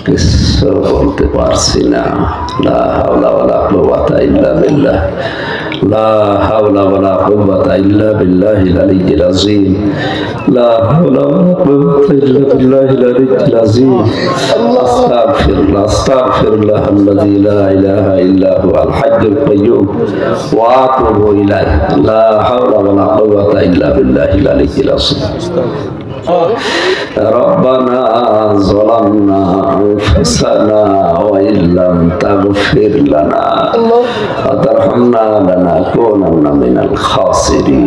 কিছু বলতে পারছি না। লা হাওলা ওয়ালা কুওয়াতা ইল্লা বিল্লাহ, লা হাওলা ওয়ালা কুওয়াতা ইল্লা বিল্লাহিল আলিয়্যিল আযীম, লা হাওলা ওয়ালা কুওয়াতা ইল্লা বিল্লাহিল আলিয়্যিল আযীম। আস্তাগফিরুল্লাহ, আস্তাগফিরুল্লাহ আল্লাযী লা ইলাহা ইল্লা হুয়াল হাইয়্যুল কাইয়্যুম ওয়া আতুবু ইলাইহি, লা হাওলা ওয়ালা কুওয়াতা ইল্লা বিল্লাহিল আলিয়্যিল আযীম। ربنا ظلمنا أنفسنا وإن لم تغفر لنا وترحمنا لنكونن من الخاسرين।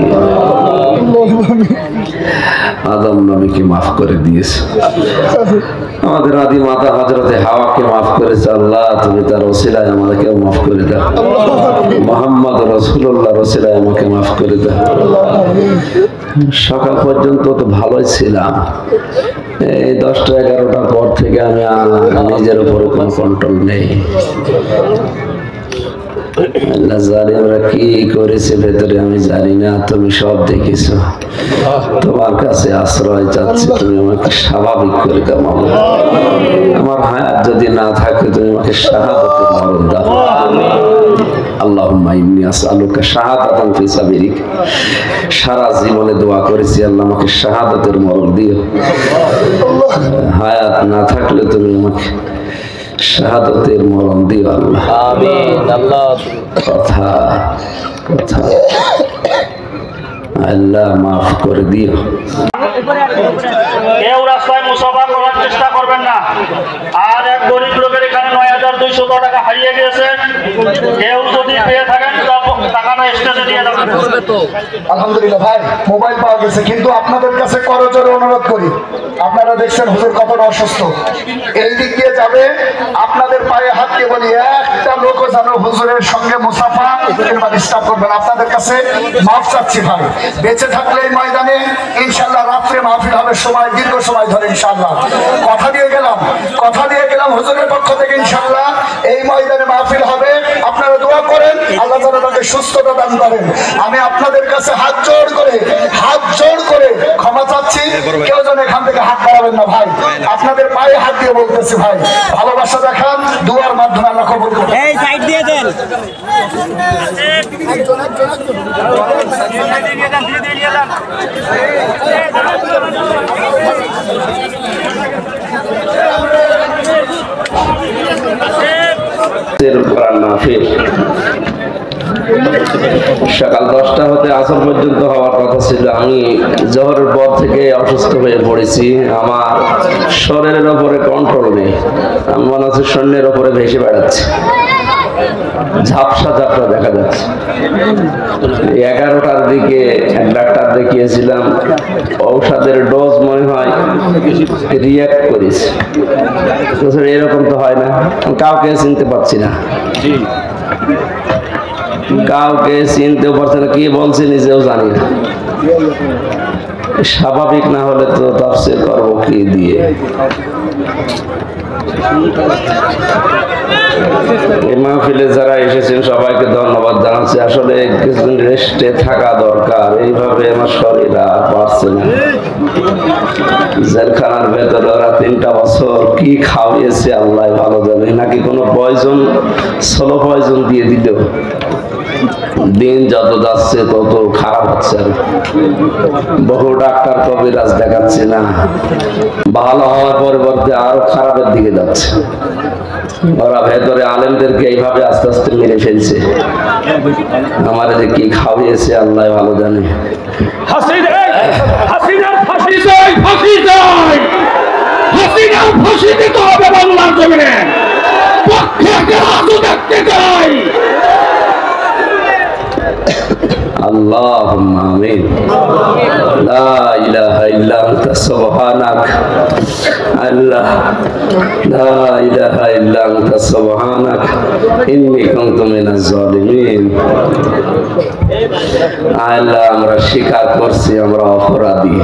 আদম নবীকে মাফ করে দিয়েছে, আমাদের আদি মাতা হযরতে হাওয়াকে মাফ করেছে। আল্লাহ তুমি তার ওসিলায় আমাদেরকেও মাফ করে দাও। মুহাম্মদ রাসূলুল্লাহর ওসিলায় আমাকে মাফ করে দাও। সকাল পর্যন্ত তো ভালোই ছিলাম, এই 10টা-11টার পর থেকে আমি নিজের উপরে কোনো কন্ট্রোল নেই। আল্লাহ জালিমরা কি করেছে ভেতরে আমি জানি না, তুমি সব দেখিছো। তোমার কাছে আশ্রয় চাচ্ছি, তুমি আমাকে স্বাভাবিক করে দাও মাওলা। আমার হায়াত যদি না থাকে তুমি আমাকে শাহাদাতের মরণ দাও। আল্লাহুম্মা ইন্নী আসআলুকা শাহাদাতান ফি সাবিলিক। সারা জীবনে দোয়া করেছি আল্লাহ আমাকে শাহাদাতের মরণ দিও। হায়াত না থাকলে তুমি আমাকে শাহাদাতের মরণ দিও আল্লাহ। আমিন। আল্লাহ কথা কথা আল্লাহ মাফ করে দিও। কেউ রাস্তায় মুসাফা করার চেষ্টা করবেন না। আর এক গরিব লোকের এখানে 9200 টাকা হারিয়ে গিয়েছে, কেউ যদি পেয়ে থাকেন টাকাটা স্টেজে দিয়ে দেবেন। আলহামদুলিল্লাহ ভাই, মোবাইল পাওয়া গেছে, কিন্তু আপনাদের কাছে করজোরে অনুরোধ করি, আপনারা দেখছেন হুজুর কতটা অসুস্থ, এই দিক দিয়ে যাবে, আপনাদের পায়ে হাত দিয়ে বলি একটা লোকও যেন হুজুরের সঙ্গে মুসাফা কিংবা ডিস্টার্ব করবেন। আপনাদের কাছে মাফ চাচ্ছি ভাই। বেঁচে থাকলে এই ময়দানে ইনশাআল্লাহ রাত্রে মাহফিল হবে, সময় দীর্ঘ সময় ধরে ইনশাআল্লাহ। কথা দিয়ে গেলাম হুজুরের পক্ষ থেকে ইনশাআল্লাহ এই ময়দানে মাহফিল হবে। আপনারা দোয়া করেন আল্লাহ যেন তাকে সুস্থতা দান করেন। আমি আপনাদের কাছে হাত জোড় করে ক্ষমা চাচ্ছি, কেউ যেন এখান থেকে হাত বাড়াবেন না ভাই। আপনাদের পায়ে হাত দিয়ে বলতেছি ভাই, ভালোবাসা দেখান, দুয়ার মাধ্যমে আল্লাহ কবুল করুন। এই সাইড দিয়ে দেন। সকাল 10টা হতে আসর পর্যন্ত হওয়ার কথা ছিল। আমি জোহরের পর থেকে অসুস্থ হয়ে পড়েছি, আমার শরীরের উপরে কন্ট্রোল নেই। আমি মনে হচ্ছে শূন্যের উপরে ভেসে বেড়াচ্ছি, ঝাপসা দেখা যাচ্ছে। 11টার দিকে ডাক্তার দেখিয়েছিলাম, ঔষধের ডোজ মনে হয় রিঅ্যাক্ট করেছে। এরকম তো হয় না, কাউকে চিনতে পারছি না, কাউকে চিনতেও পারছে না, কি বলছে নিজেও জানি না। স্বাভাবিক না হলে তো তাফসীর করবো কি দিয়ে? এই মাহফিলে যারা এসেছেন সবাইকে ধন্যবাদ জানাচ্ছি। আসলে কিছুদিন রেস্টে থাকা দরকার, এইভাবে আমার শরীর আর পারছে না। জেলখানার ভেতরে ওরা 3টা বছর কি খাওয়িয়েছে আল্লাহ ভালো জানে, নাকি কোনো স্লো পয়জন দিয়ে দিল। দিন যত যাচ্ছে তত খারাপ হচ্ছে। বহু ডাক্তার কবিরাজ দেখাচ্ছে না, ভালো হওয়ার পরিবর্তে আরো খারাপের দিকে যাচ্ছে। ওরা ভেতরে আলেমদেরকে এইভাবে আস্তে আস্তে মেরে ফেলছে। আমার যে কি খাওয়িয়েছে আল্লাহ ভালো জানে। ফাঁসি দিতে হবে বাংলার জমিনে, পক্ষে দেখতে চাই। আল্লাহুম্মা আমিন। লা ইলাহা ইল্লা আনতা সুবহানাক। আল্লাহ, লা ইলাহা ইল্লা আনতা সুবহানাক ইন্নী কুনতু মিনাজ জালিমিন। আল্লাহ, আমরা স্বীকার করছি আমরা অপরাধী,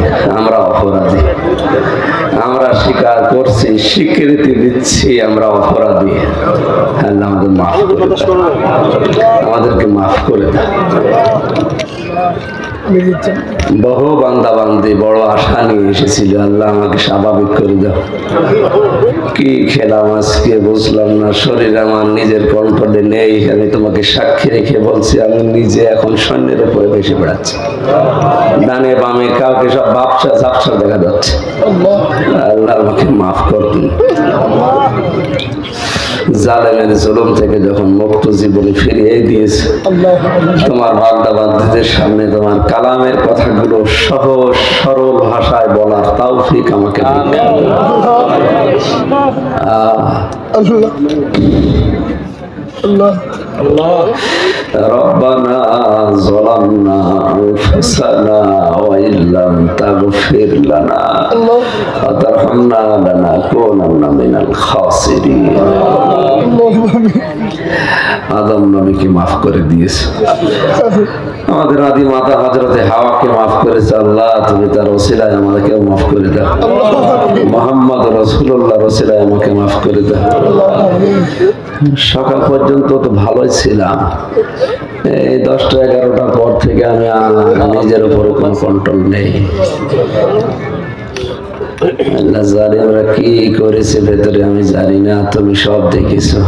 আমরা স্বীকার করছি, স্বীকৃতি দিচ্ছি আমরা অপরাধী। আল্লাহ আমাদের মাফ করে দাও, আমাদেরকে মাফ করে দাও। বহু বান্দা বান্দি বড় আশা নিয়ে এসেছিল, আল্লাহ আমাকে স্বাভাবিক করে দাও। কি খেলাম আজকে বুঝলাম না, শরীর আমার নিজের কন্ট্রোলে নেই। আমি তোমাকে সাক্ষী রেখে বলছি, আমি নিজে এখন সৈন্যের উপরে বেশি বেড়াচ্ছি, ডানে বামে কাউকে সব বাপসা ঝাপসা দেখা যাচ্ছে। আল্লাহ আমাকে মাফ করবেন। জালেমের জুলুম থেকে যখন মুক্ত জীবনে ফিরিয়ে দিয়েছে, তোমার বান্দা বান্দীদের সামনে তোমার কালামের কথাগুলো সহজ সরল ভাষায় বলার তৌফিক আমাকে দিন। ربنا ظلمنا أنفسنا وإن لم تغفر لنا وترحمنا لنكونن من الخاسرين। আদম নবীকে মাফ করে দিয়েছে, আমাদের আদি মাতা হযরতে হাওয়াকে মাফ করেছে। আল্লাহ তুমি তার ওসিলায় আমাদেরকেও মাফ করে দাও। মুহাম্মদ রাসূলুল্লাহর ওসিলায় আমাকে মাফ করে দাও। সকাল পর্যন্ত তো ভালোই ছিলাম, এই 10টা-11টার পর থেকে আমি নিজের উপরে কোনো কন্ট্রোল নেই। আল্লাহ জালিমরা কি করেছে ভেতরে আমি জানি না, তুমি সব দেখেছো।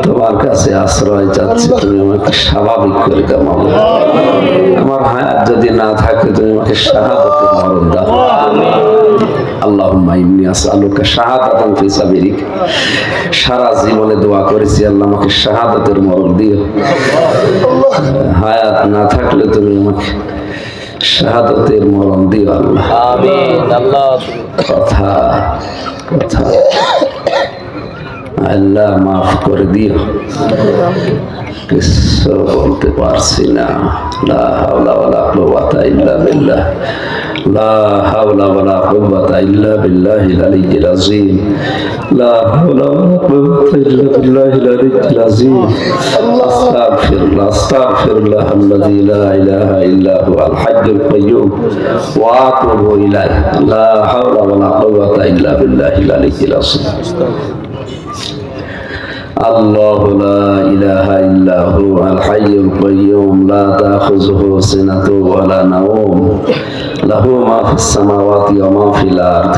তোমার কাছে আশ্রয় চাচ্ছি, তুমি আমাকে স্বাভাবিক করে দাও মাওলা। আমার হায়াত যদি না থাকে তুমি আমাকে শাহাদাতের মরণ দাও। আল্লাহুম্মা ইন্নী আসআলুকা শাহাদাতান ফি সাবিলিক। সারা জীবনে দোয়া করেছি, আল্লাহ আমাকে শাহাদাতের মরণ দিও। হায়াত না থাকলে তুমি আমাকে শাহাদাতের মরণ দিও আল্লাহ। আমিন। আল্লাহ কথা আল্লাহ মাফ করে দিও, কিছু বলতে পারছি না। লা হাওলা ওয়ালা কুওয়াতা ইল্লা বিল্লাহ, লা হাওলা ওয়ালা কুওয়াতা ইল্লা বিল্লাহিল আলিয়্যিল আযীম, লা হাওলা ওয়ালা কুওয়াতা ইল্লা বিল্লাহিল আলিয়্যিল আযীম। আস্তাগফিরুল্লাহ আস্তাগফিরুল্লাহ আল্লাযী লা ইলাহা ইল্লা হুয়াল হাইয়্যুল কাইয়্যুম ওয়া আতুবু ইলাইহি, লা হাওলা ওয়ালা কুওয়াতা ইল্লা বিল্লাহিল আলিয়্যিল আযীম। الله لا إله إلا هو الحي القيوم لا تأخذه سنة ولا نوم له ما في السماوات وما في الأرض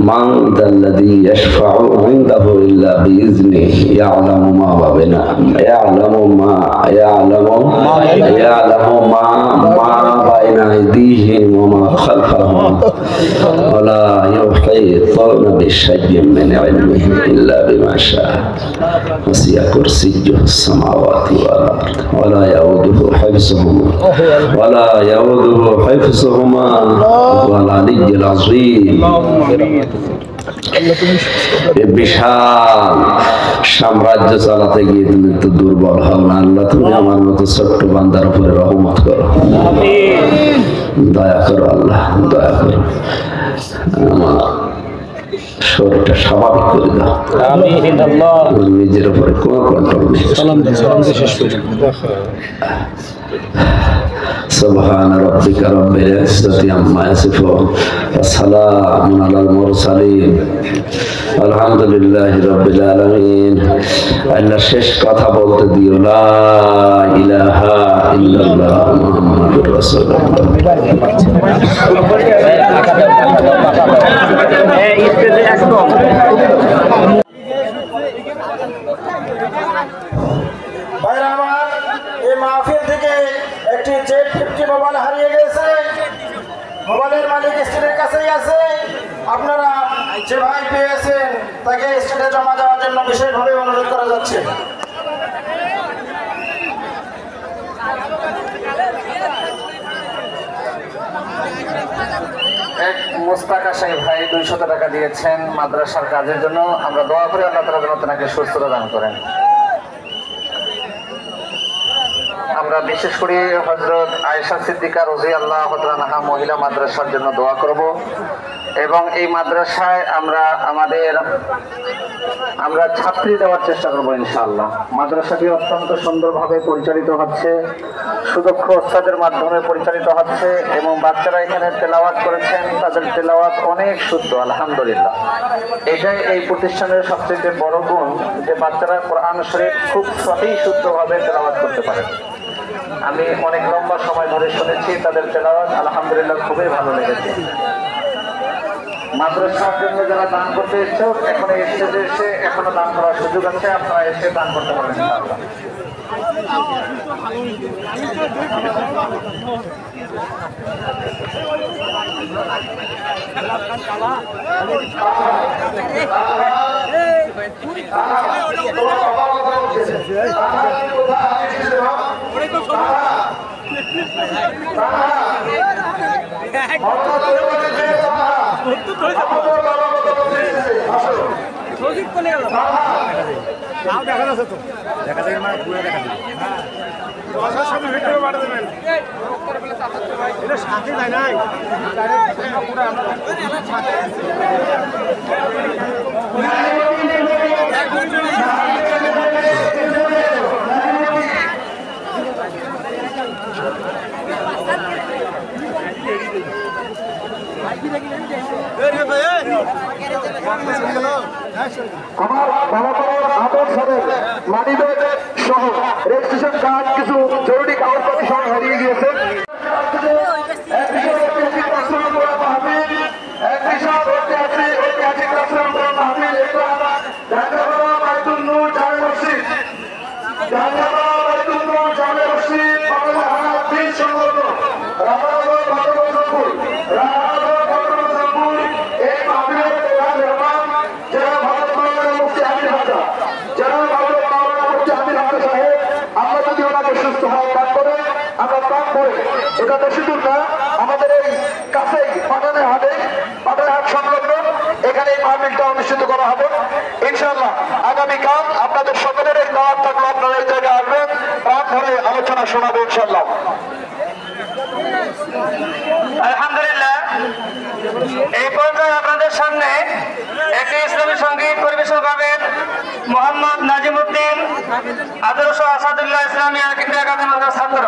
من ذا الذي يشفع عنده إلا بإذنه يعلم ما بين أيديهم وما خلفهم ولا يحيطون بشيء من علمه إلا بما شاء وسع كرسيه السماوات والأرض ولا يؤوده حفظهما وهو العلي العظيم। বিশাল সাম্রাজ্য চালাতে গিয়ে তুমি তো দুর্বল হও না আল্লাহ, তুমি আমার মতো ছোট্ট বান্দার উপরে রহমত করো, দয়া করো আল্লাহ, দয়া করো। আমার শরীরটা স্বাভাবিক করে দাও, নিজের উপরে কোনো কন্ট্রোল নেই। سبحان ربك رب العزة عما يصفون وسلام على المرسلين الحمد لله رب العالمين। আল্লাহ শেষ কথা বলতে দিও, লা ইলাহা ইল্লাল্লাহ মুহাম্মাদুর রাসূলুল্লাহ। এই মাহফিল থেকে একটি Z50 মোবাইল হারিয়ে গেছে, মোবাইলের মালিক স্টেটের কাছেই আছে। আপনারা যে ভাই পেয়েছেন তাকে স্টেটে জমা দেওয়ার জন্য বিশেষভাবে অনুরোধ করা যাচ্ছে। এক মোস্তাকা সাহেব ভাই 200 টাকা দিয়েছেন মাদ্রাসার কাজের জন্য। আমরা দোয়া করি আল্লাহ তাআলা যেন তাকে সুস্থতা দান করেন। আমরা বিশেষ করে হযরত আয়েশা সিদ্দিকা রাদিয়াল্লাহু তাআলা আনহা মহিলা মাদ্রাসার জন্য দোয়া করব এবং এই মাদ্রাসায় আমরা ছাত্রী দেওয়ার চেষ্টা করব ইনশাআল্লাহ। মাদ্রাসাটি অত্যন্ত সুন্দরভাবে পরিচালিত হচ্ছে, সুদক্ষ ওস্তাদের মাধ্যমে পরিচালিত হচ্ছে এবং বাচ্চারা এখানে তেলাওয়াত করেছেন, তাদের তেলাওয়াত অনেক শুদ্ধ আলহামদুলিল্লাহ। এটাই এই প্রতিষ্ঠানের সবচেয়ে বড় গুণ যে বাচ্চারা কোরআন শরীফ খুব সঠিক শুদ্ধভাবে তেলাওয়াত করতে পারে। আমি অনেক লম্বা সময় ধরে শুনেছি তাদের তেলাওয়াত, আলহামদুলিল্লাহ খুবই ভালো লেগেছে। মাদ্রাসার জন্য যারা দান করতে ইচ্ছুক এখন এই স্টেজে এসে এখনো দান করার সুযোগ আছে, আপনারা এসে দান করতে পারেন ইনশাআল্লাহ। দেখা যাচ্ছে তো, দেখা যায় মানে পুরো দেখা যায়। দশটার সময় ভিডিও পাঠিয়ে দেবেন, এটা সাথে যায় নাই। আমার বাবাপাড়ার আদর সদর মানিব্যাগ সহ রেজিস্ট্রেশন কার্ড কিছু জরুরি কাগজপত্র সহ হারিয়ে গিয়েছে। এটা বেশি দূর না, আমাদের এই কাছেই পাটানের হাটে, পাটানের হাট সংলগ্ন এখানে এই মাহফিলটা অনুষ্ঠিত করা হবে ইনশাআল্লাহ। আগামীকাল আপনাদের সকলের এই দাওয়াত থাকলে আপনারা এই জায়গায় আসবেন, রাত ধরে আলোচনা শোনাবে ইনশাআল্লাহ। আলহামদুলিল্লাহ, এই পর্যায়ে আপনাদের সামনে একটি ইসলামী সঙ্গীত পরিবেশন করবেন মোহাম্মদ নাজিমউদ্দিন, আদর্শ আসাদুল্লাহ ইসলামী আকিদা একাডেমির ছাত্র।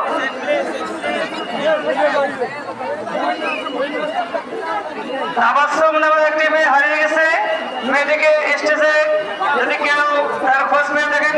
তাবাসসুম নামের একটি মেয়ে হারিয়ে গেছে, মেয়েটিকে স্টেজে যদি কেউ তার খোঁজ পেয়ে থাকেন